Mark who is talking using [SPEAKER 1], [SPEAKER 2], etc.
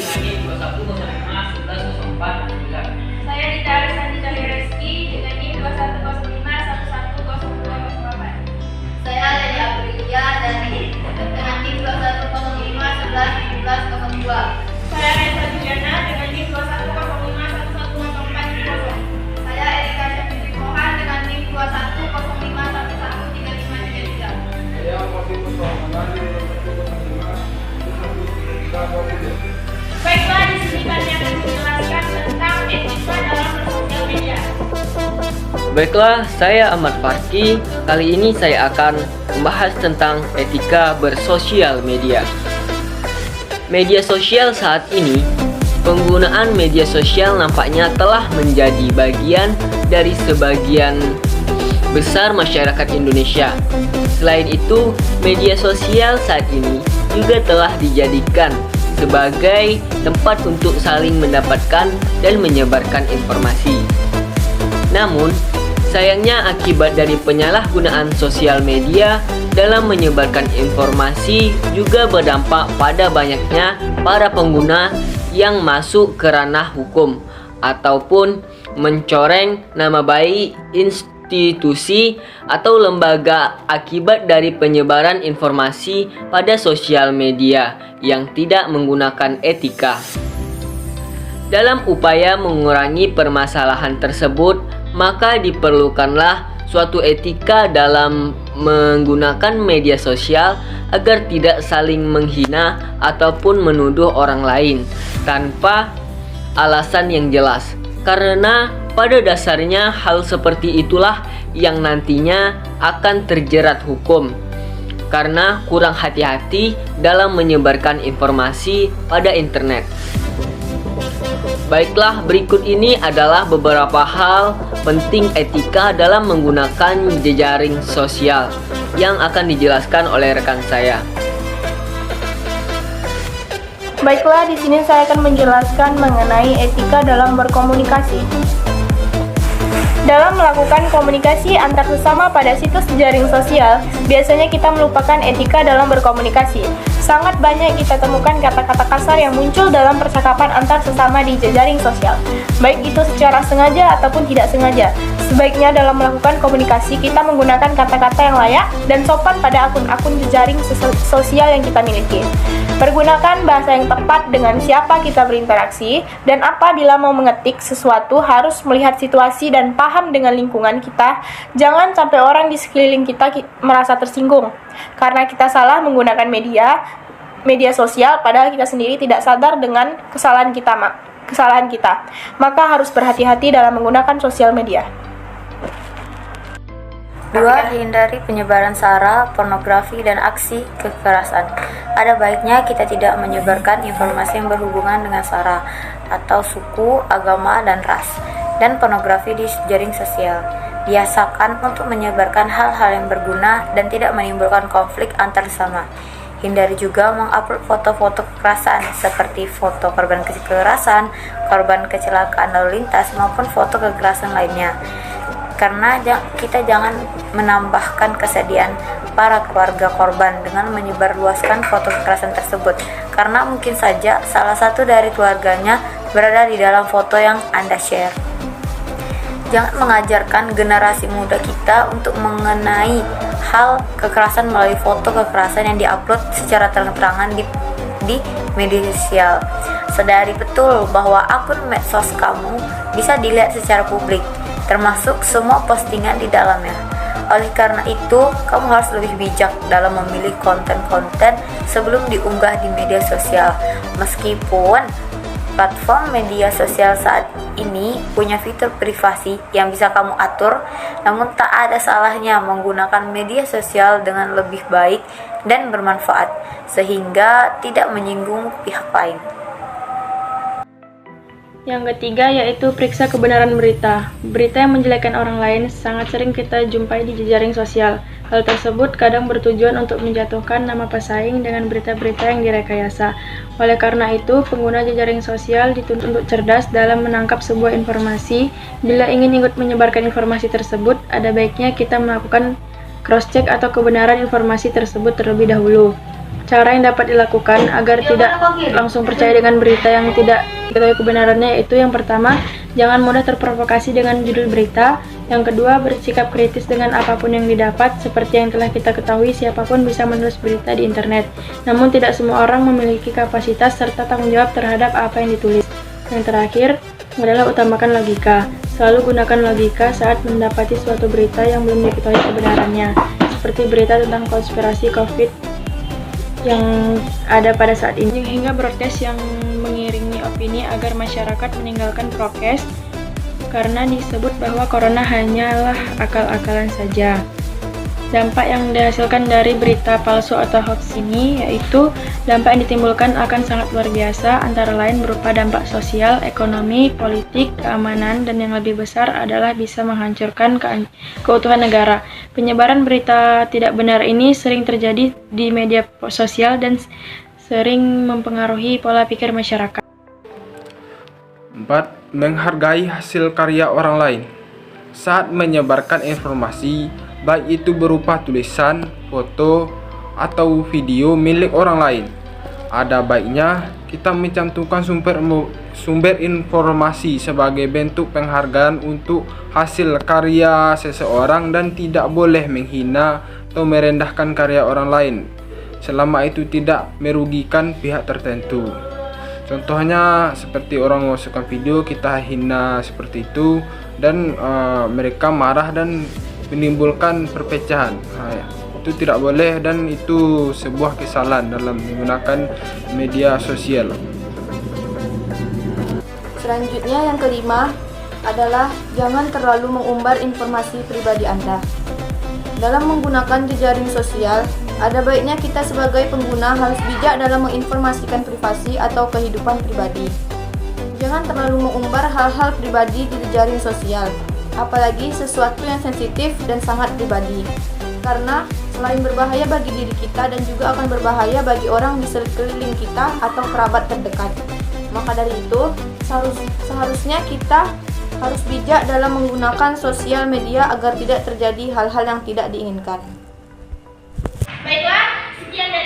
[SPEAKER 1] dengan NIM 21051104.
[SPEAKER 2] Saya Dita Arisandi Reski dengan NIM 2105110208.
[SPEAKER 3] Saya Lady Aprilia dari dengan NIM 2105111102.
[SPEAKER 2] Saya Reza Juliana dengan NIM 2105110430.
[SPEAKER 3] Saya Erika Syafri Mohan dengan NIM 2105113533.
[SPEAKER 4] Saya Motif Mustafa
[SPEAKER 2] Baiklah, di sini kami akan menjelaskan tentang etika dalam bersosial media.
[SPEAKER 5] Baiklah, saya Ahmad Farki. Kali ini saya akan membahas tentang etika bersosial media. Media sosial saat ini, penggunaan media sosial nampaknya telah menjadi bagian dari sebagian besar masyarakat Indonesia. Selain itu, media sosial saat ini juga telah dijadikan sebagai tempat untuk saling mendapatkan dan menyebarkan informasi. Namun, sayangnya akibat dari penyalahgunaan sosial media dalam menyebarkan informasi juga berdampak pada banyaknya para pengguna yang masuk ke ranah hukum ataupun mencoreng nama baik institusi atau lembaga akibat dari penyebaran informasi pada sosial media yang tidak menggunakan etika. Dalam upaya mengurangi permasalahan tersebut, maka diperlukanlah suatu etika dalam menggunakan media sosial agar tidak saling menghina ataupun menuduh orang lain tanpa alasan yang jelas. Karena pada dasarnya hal seperti itulah yang nantinya akan terjerat hukum karena kurang hati-hati dalam menyebarkan informasi pada internet. Baiklah, berikut ini adalah beberapa hal penting etika dalam menggunakan jejaring sosial yang akan dijelaskan oleh rekan saya.
[SPEAKER 2] Baiklah, di sini saya akan menjelaskan mengenai etika dalam berkomunikasi. Dalam melakukan komunikasi antar sesama pada situs jejaring sosial, biasanya kita melupakan etika dalam berkomunikasi. Sangat banyak kita temukan kata-kata kasar yang muncul dalam percakapan antar sesama di jejaring sosial, baik itu secara sengaja ataupun tidak sengaja. Sebaiknya dalam melakukan komunikasi, kita menggunakan kata-kata yang layak dan sopan pada akun-akun jejaring sosial yang kita miliki. Pergunakan bahasa yang tepat dengan siapa kita berinteraksi, dan apabila mau mengetik sesuatu harus melihat situasi dan paham dengan lingkungan kita. Jangan sampai orang di sekeliling kita merasa tersinggung karena kita salah menggunakan media sosial, padahal kita sendiri tidak sadar dengan kesalahan kita. Maka harus berhati-hati dalam menggunakan sosial media.
[SPEAKER 6] 2. Hindari penyebaran sara, pornografi, dan aksi kekerasan. Ada baiknya kita tidak menyebarkan informasi yang berhubungan dengan sara atau suku, agama, dan ras, dan pornografi di jejaring sosial. Biasakan untuk menyebarkan hal-hal yang berguna dan tidak menimbulkan konflik antar sesama. Hindari juga mengupload foto-foto kekerasan seperti foto korban kekerasan, korban kecelakaan lalu lintas, maupun foto kekerasan lainnya. Karena kita jangan menambahkan kesedihan para keluarga korban dengan menyebarluaskan foto kekerasan tersebut, karena mungkin saja salah satu dari keluarganya berada di dalam foto yang Anda share. Jangan mengajarkan generasi muda kita untuk mengenai hal kekerasan melalui foto kekerasan yang diupload secara terang-terangan di media sosial. Sadari betul bahwa akun medsos kamu bisa dilihat secara publik, termasuk semua postingan di dalamnya. Oleh karena itu, kamu harus lebih bijak dalam memilih konten-konten sebelum diunggah di media sosial. Meskipun platform media sosial saat ini punya fitur privasi yang bisa kamu atur, namun tak ada salahnya menggunakan media sosial dengan lebih baik dan bermanfaat, sehingga tidak menyinggung pihak lain.
[SPEAKER 7] Yang ketiga yaitu periksa kebenaran berita. Berita yang menjelekkan orang lain sangat sering kita jumpai di jejaring sosial. Hal tersebut kadang bertujuan untuk menjatuhkan nama pesaing dengan berita-berita yang direkayasa. Oleh karena itu, pengguna jejaring sosial dituntut untuk cerdas dalam menangkap sebuah informasi. Bila ingin ikut menyebarkan informasi tersebut, ada baiknya kita melakukan cross-check atau kebenaran informasi tersebut terlebih dahulu. Cara yang dapat dilakukan agar tidak langsung percaya dengan berita yang tidak diketahui kebenarannya yaitu yang pertama, jangan mudah terprovokasi dengan judul berita. Yang kedua, bersikap kritis dengan apapun yang didapat. Seperti yang telah kita ketahui, siapapun bisa menulis berita di internet. Namun tidak semua orang memiliki kapasitas serta tanggung jawab terhadap apa yang ditulis. Yang terakhir adalah utamakan logika. Selalu gunakan logika saat mendapati suatu berita yang belum diketahui kebenarannya. Seperti berita tentang konspirasi COVID yang ada pada saat ini, hingga protes yang mengiringi opini agar masyarakat meninggalkan prokes karena disebut bahwa corona hanyalah akal-akalan saja. Dampak yang dihasilkan dari berita palsu atau hoax ini yaitu dampak yang ditimbulkan akan sangat luar biasa, antara lain berupa dampak sosial, ekonomi, politik, keamanan, dan yang lebih besar adalah bisa menghancurkan keutuhan negara. Penyebaran berita tidak benar ini sering terjadi di media sosial dan sering mempengaruhi pola pikir masyarakat.
[SPEAKER 4] 4. Menghargai hasil karya orang lain. Saat menyebarkan informasi, baik itu berupa tulisan, foto, atau video milik orang lain, ada baiknya kita mencantumkan sumber informasi sebagai bentuk penghargaan untuk hasil karya seseorang dan tidak boleh menghina atau merendahkan karya orang lain selama itu tidak merugikan pihak tertentu. Contohnya seperti orang memasukkan video kita hina seperti itu dan mereka marah dan menimbulkan perpecahan. Itu tidak boleh dan itu sebuah kesalahan dalam menggunakan media sosial.
[SPEAKER 1] Selanjutnya yang kelima adalah jangan terlalu mengumbar informasi pribadi Anda. Dalam menggunakan jejaring sosial, ada baiknya kita sebagai pengguna harus bijak dalam menginformasikan privasi atau kehidupan pribadi. Jangan terlalu mengumbar hal-hal pribadi di jejaring sosial, apalagi sesuatu yang sensitif dan sangat pribadi. Karena selain berbahaya bagi diri kita dan juga akan berbahaya bagi orang di sekeliling kita atau kerabat terdekat. Maka dari itu, seharusnya kita harus bijak dalam menggunakan sosial media agar tidak terjadi hal-hal yang tidak diinginkan.
[SPEAKER 3] Baiklah, sekian dari